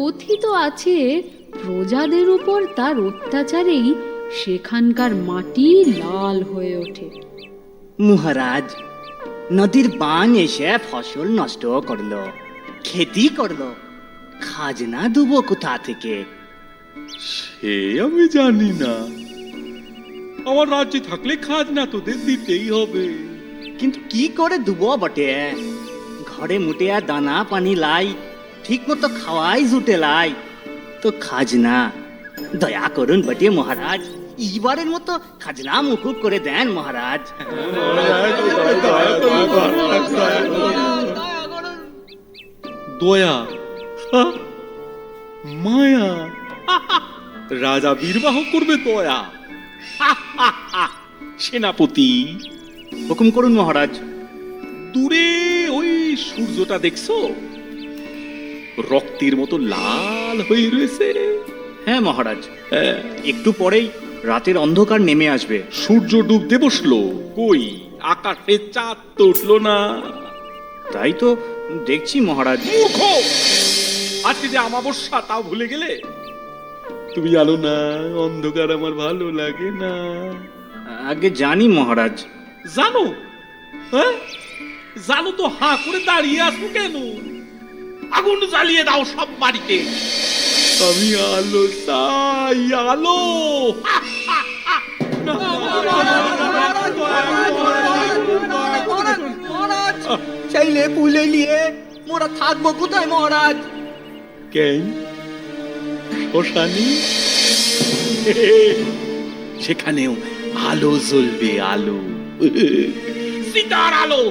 কথিত আছে প্রজাদের উপর তার অত্যাচারেই সেখানকার মাটি লাল হয়ে ওঠে। মহারাজ, নদীর বান এসে ফসল নষ্ট করলো, খেতি করলো, খাজনা দেবো কোথা থেকে? সে আমি জানি না। আমার রাজ্যে থাকলে খাজনা তোদের দিতেই হবে। কিন্তু কি করে দেবো বটে? ঘরে মুটিয়া দানা পানি লাই, ঠিক মতো খাওয়াই জুটে লাই, তো খাজনা দয়া করুন বটে মহারাজ। এইবারের মতো খাজনা মুকুব করে দেন মহারাজ। দয়া, হা? মায়া, রাজা বীরবাহ করবে দয়া। সেনাপতি, হুকুম করুন মহারাজ। দূরে ওই সূর্যটা দেখছো? রক্তের মতো লাল হয়ে রয়েছে। হ্যাঁ মহারাজ, হ্যাঁ, একটু পরেই রাতের অন্ধকার নেমে আসবে। সূর্য ডুবতে বসলো, কই আকাশে চাঁদ তো উঠলো না। তাই তো দেখছি মহারাজ। মূর্খ! আজকে যে আমাবস্যা তাও ভুলে গেলে? তুমি জানো না অন্ধকার আমার ভালো লাগে না। আগে জানি মহারাজ। জানো? হ্যাঁ, জানো তো হাঁ করে দাঁড়িয়ে আসবো কেন? আগুন জ্বালিয়ে দাও সব বাড়িতে। আমি আলো চাই, আলো। চাইলে পুলে নিয়ে মোরা থাকবো কোথায় মহারাজ? কেন শ্মশানে? সেখানেও আলো জ্বলবে, আলো, সীতার আলো।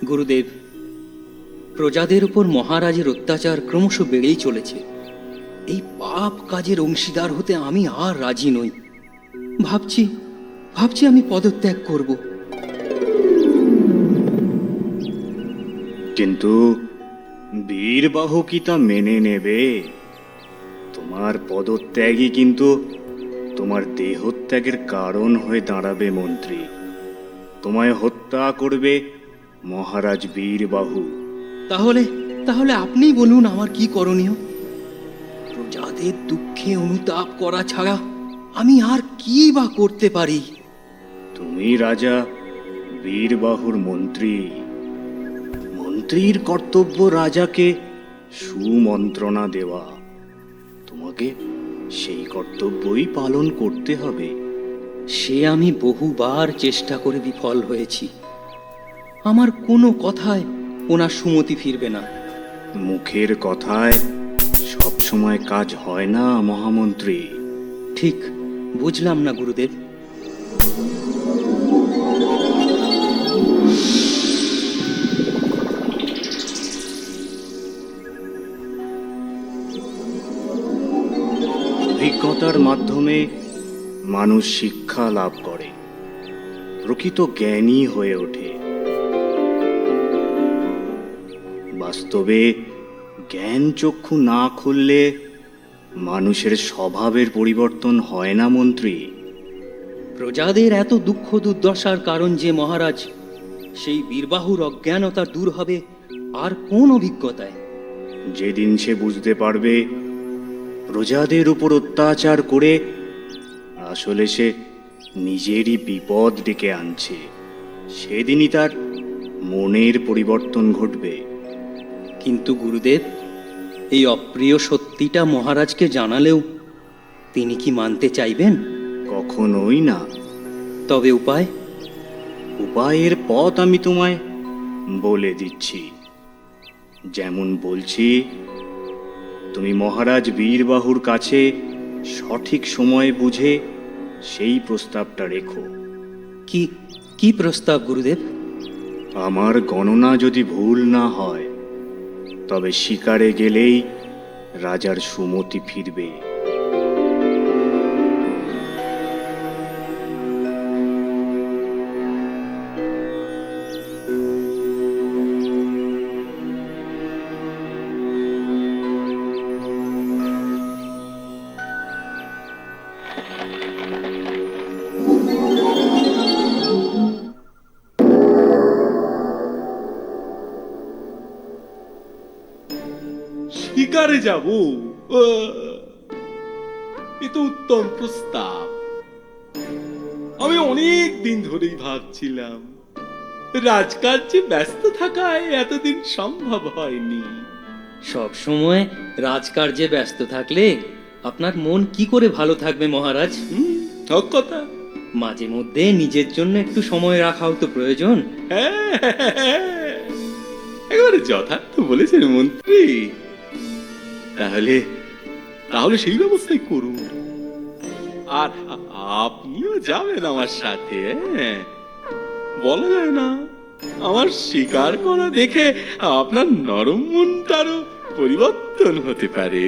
গুরুদেব, প্রজাদের উপর মহারাজের অত্যাচার ক্রমশ বেড়েই চলেছে। এই পাপ কাজের অংশীদার হতে আমি আর রাজি নই। ভাবছি ভাবছি আমি পদত্যাগ করব। কিন্তু বীরবাহু কি তা মেনে নেবে? তোমার পদত্যাগই কিন্তু তোমার দেহত্যাগের কারণ হয়ে দাঁড়াবে মন্ত্রী। তোমায় হত্যা করবে মহারাজ বীরবাহু। তাহলে তাহলে আপনিই বলুন আমার কি করণীয়? প্রজাদের দুঃখে অনুতাপ করা ছাড়া আমি আর কি বা করতে পারি? তুমি রাজা বীরবাহুর মন্ত্রী। মন্ত্রীর কর্তব্য রাজাকে সুমন্ত্রণা দেওয়া। তোমাকে সেই কর্তব্যই পালন করতে হবে। সে আমি বহুবার চেষ্টা করে বিফল হয়েছি। আমার কোনো কথায় ওনার সুমতি ফিরবে না। মুখের কথায় সব সময় কাজ হয় না মহামন্ত্রী। ঠিক বুঝলাম না গুরুদেব। অভিজ্ঞতার মাধ্যমে মানুষ শিক্ষা লাভ করে, প্রকৃত জ্ঞানী হয়ে ওঠে। বাস্তবে জ্ঞান চক্ষু না খুললে মানুষের স্বভাবের পরিবর্তন হয় না মন্ত্রী। প্রজাদের এত দুঃখ দুর্দশার কারণ যে মহারাজ, সেই বীরবাহুর অজ্ঞানতা দূর হবে আর কোন অভিজ্ঞতায়? যেদিন সে বুঝতে পারবে প্রজাদের উপর অত্যাচার করে আসলে সে নিজেরই বিপদ ডেকে আনছে, সেদিনই তার মনের পরিবর্তন ঘটবে। কিন্তু গুরুদেব, এই অপ্রিয় সত্যিটা মহারাজকে জানালেও তিনি কি মানতে চাইবেন? কখনোই না। তবে উপায়? উপায়ের পথ আমি তোমায় বলে দিচ্ছি। যেমন বলছি, তুমি মহারাজ বীরবাহুর কাছে সঠিক সময় বুঝে সেই প্রস্তাবটা রেখো। কি কি প্রস্তাব গুরুদেব? আমার গণনা যদি ভুল না হয়, তবে শিকারে গেলেই রাজার সুমতি ফিরবে। শিকারে যাব? এ তো উত্তম প্রস্তাব। আমি অনেক দিন ধরেই ভাবছিলাম, রাজকার্যে ব্যস্ত থাকায় এতদিন সম্ভব হয়নি। সব সময় রাজকার্যে ব্যস্ত থাকলে আপনার মন কি করে ভালো থাকবে মহারাজ? ঠিক কথা। মাঝে মধ্যে নিজের জন্য একটু সময় রাখাও তো প্রয়োজন। একেবারে যথার্থ বলেছেন মন্ত্রী। তাহলে তাহলে সেই ব্যবস্থাই করুন। আর আপনিও যাবেন আমার সাথে। বলা যায় না, আমার শিকার করা দেখে আপনার নরম মনটারও পরিবর্তন হতে পারে।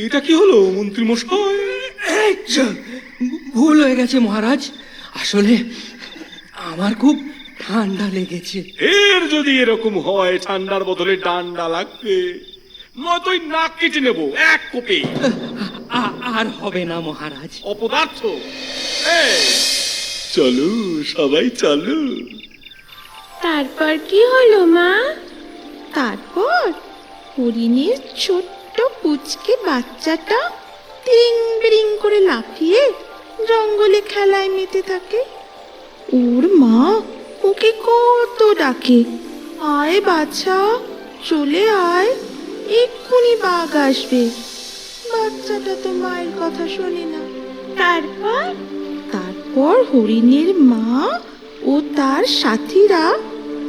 এটা কি হলো মন্ত্রী মশাই? ভুল হয়ে গেছে মহারাজ, আসলে আমার খুব ঠান্ডা লেগেছে। এর যদি এরকম হয়, ঠান্ডার বদলে ডান্ডা লাগবে, নয়তো নাক কেটে নেবো এক কোপে। আর হবে না মহারাজ। অপদার্থ। চলো সবাই চলো। তারপর কি হলো মা? তারপর হরিণের ছোট্ট পুচকে বাচ্চাটা টিং বিড়িং করে লাফিয়ে জঙ্গলে খেলায় মেতে থাকে। ওর মা ওকে কত ডাকে, আয় বাছা, চলে আয়, এক্ষুনি বাঘ আসবে। বাচ্চাটা তো মায়ের কথা শোনে না। তারপর হরিণের মা ও তার সাথীরা,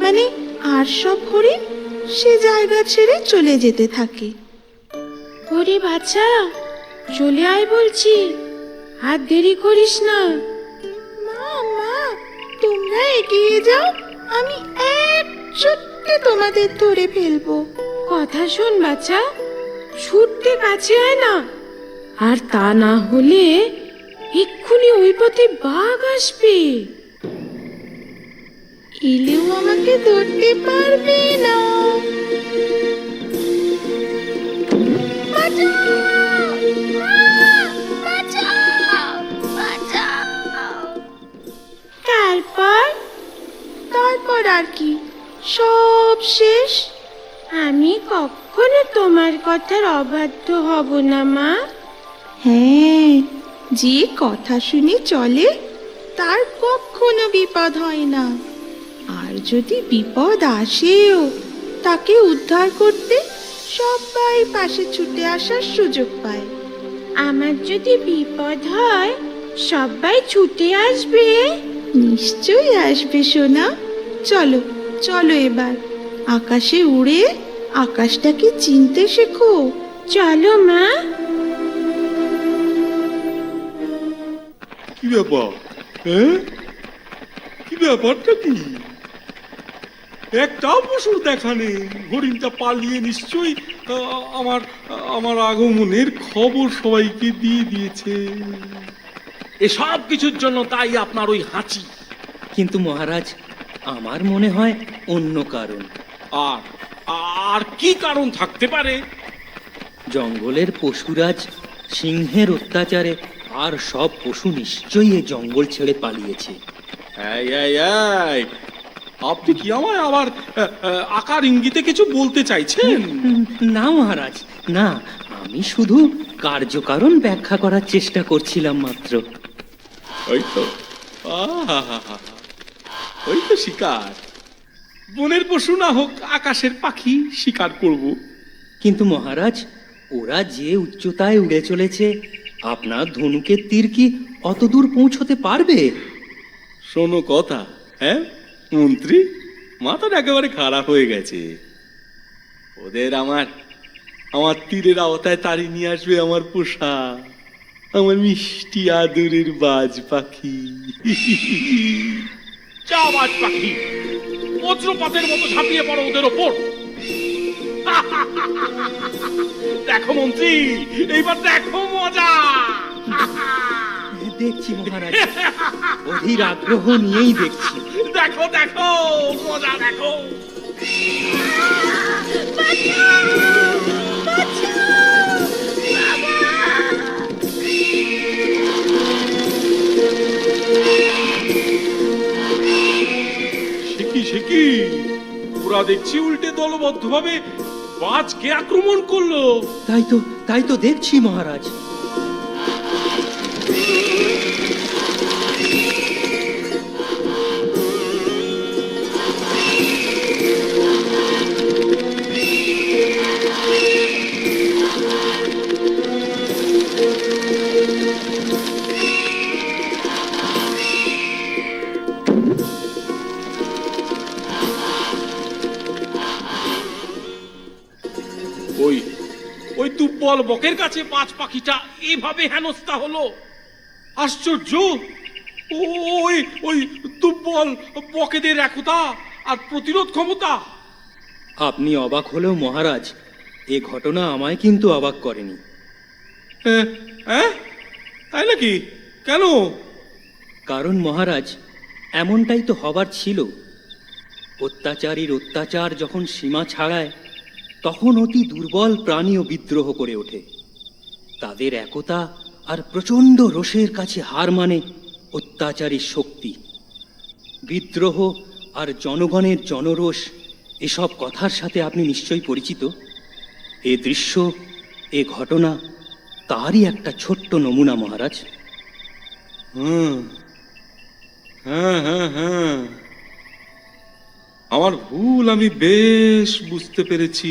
মানে আর সব হরিণ, সে জায়গা ছেড়ে চলে যেতে থাকে। ওরে বাচ্চা, চলে আয় বলছি, আর দেরি করিস না। মা মা, তোমরা এগিয়ে যাও, আমি এক ছুটতে তোমাদের ধরে ফেলবো। কথা শোন বাচ্চা, ছুটতে কাছে আয় না, আর তা না হলে এক্ষুনি ওই পথে বাঘ আসবে। এলেও আমাকে ধরতে পারবে না। তারপর আর কি, সব শেষ। আমি কখনো তোমার কথার অবাধ্য হব না মা। হ্যাঁ, যে কথা শুনে চলে তার কখনো বিপদ হয় না। আর যদি বিপদ আসেও, তাকে উদ্ধার করতে সবাই পাশে ছুটে আসার সুযোগ পায়। আমার যদি বিপদ হয়, সবাই ছুটে আসবে? নিশ্চয়ই আসবে সোনা। চলো চলো, এবার আকাশে উড়ে আকাশটাকে চিনতে শেখো। চলো মা। কি ব্যাপার? কি ব্যাপারটা কি? একটা পশুর দেখা নেই। হরিণটা পালিয়ে নিশ্চয়ই আমার আগমনের খবর সবাইকে দিয়ে দিয়েছে। এসব কিছুর জন্য তাই আপনার ওই হাঁচি। কিন্তু মহারাজ, আমার মনে হয় অন্য কারণ। আর আর কি কারণ থাকতে পারে? জঙ্গলের পশুরাজ সিংহের অত্যাচারে আর সব পশু নিশ্চয়ই এই জঙ্গল ছেড়ে পালিয়েছে। আপনি কি আমায় আবার আকার ইঙ্গিতে কিছু বলতে চাইছেন? না মহারাজ, না, আমি শুধু কার্যকারণ ব্যাখ্যা করার চেষ্টা করছিলাম মাত্র। ওই তো আহা, ওই তো শিকার। বনের পশু না হোক আকাশের পাখি শিকার করব। কিন্তু মহারাজ, ওরা যে উচ্চতায় উড়ে চলেছে, আপনার ধনুকের তীর কি অত দূর পৌঁছতে পারবে? শোনো কথা, হ্যাঁ মন্ত্রী, মাথাটা একেবারে খারাপ হয়ে গেছে। ওদের আমার তীরের আওতায় তাড়িয়ে নিয়ে আসবে আমার পোষা, আমার মিষ্টি আদরের বাজ পাখি। যা বাজ পাখি, বজ্রপাতের মতো ঝাঁপিয়ে পড়ো ওদের ওপর। দেখো মন্ত্রী, এইবার দেখো মজা। দেখছি মহারাজ, অধীর আগ্রহ নিয়েই দেখছি। দেখো দেখো মজা দেখো। সে কি, ওরা দেখছি উল্টে দলবদ্ধভাবে বাজকে আক্রমণ করলো। তাই তো দেখছি মহারাজ। ওই দুর্বল বকের কাছে বাজ পাখিটা এভাবে হেনস্থা হলো। আশ্চর্য! ওই দুর্বল বকেদের একতা আর প্রতিরোধ ক্ষমতা। আপনি অবাক হলেও মহারাজ, এ ঘটনা আমায় কিন্তু অবাক করেনি। হ্যাঁ, তাই নাকি? কেন? কারণ মহারাজ, এমনটাই তো হবার ছিল। অত্যাচারীর অত্যাচার যখন সীমা ছাড়ায়, তখন অতি দুর্বল প্রাণীও বিদ্রোহ করে ওঠে। তাদের একতা আর প্রচণ্ড রোষের কাছে হার মানে অত্যাচারীর শক্তি। বিদ্রোহ আর জনগণের জনরোষ, এসব কথার সাথে আপনি নিশ্চয়ই পরিচিত। এ দৃশ্য, এ ঘটনা তারই একটা ছোট্ট নমুনা মহারাজ। হ্যাঁ, আমার ভুল আমি বেশ বুঝতে পেরেছি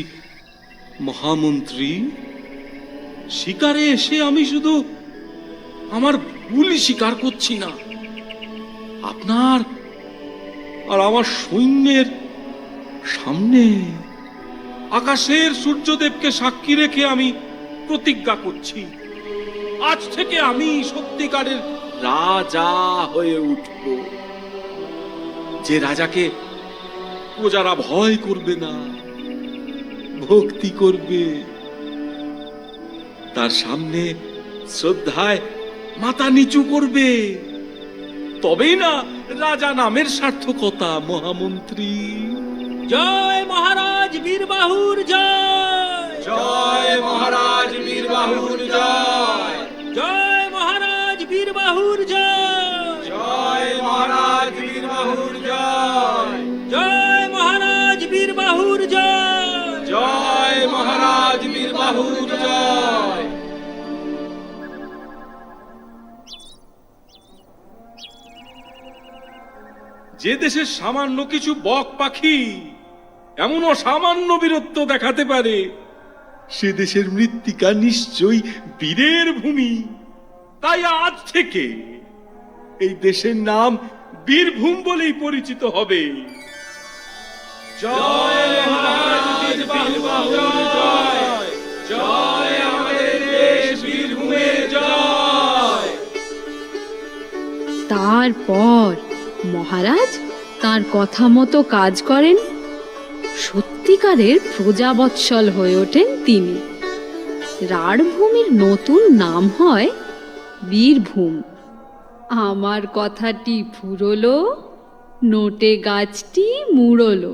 মহামন্ত্রী। শিকারে এসে আমি শুধু আমার ভুলই স্বীকার করছি না, আপনার আর আমার সৈন্যের সামনে আকাশের সূর্যদেবকে সাক্ষী রেখে আমি প্রতিজ্ঞা করছি, আজ থেকে আমি সত্যিকারের রাজা হয়ে উঠব। যে রাজাকে প্রজারা ভয় করবে না, ভক্তি করবে। তার সামনে শ্রদ্ধায় মাথা নিচু করবে। তবেই না রাজা নামের সার্থকতা মহামন্ত্রী। জয় মহারাজ বীরবাহুর জয়! জয় মহারাজ বীরবাহুর জয়! জয় মহারাজ বীরবাহুর জয়! জয় মহারাজ বীরবাহুর জয়! জয় মহারাজ বীরবাহুর জয়! জয় মহারাজ বীরবাহুর জয়! যে দেশের সামান্য কিছু বক পাখি এমন অসামান্য বীরত্ব দেখাতে পারে, সে দেশের মৃত্তিকা নিশ্চয়ই বীরের ভূমি। তাই আজ থেকে এই দেশের নাম বীরভূম বলেই পরিচিত হবে। জয় মহারাজ বীরবাহুর জয়! জয় আমাদের দেশ বীরভূমের জয়! তারপর মহারাজ তার কথা মতো কাজ করেন। সত্যিকারের প্রজাবৎসল হয়ে ওঠেন তিনি। রাঢ়ভূমির নতুন নাম হয় বীরভূম। আমার কথাটি ফুরলো, নোটে গাছটি মুড়লো।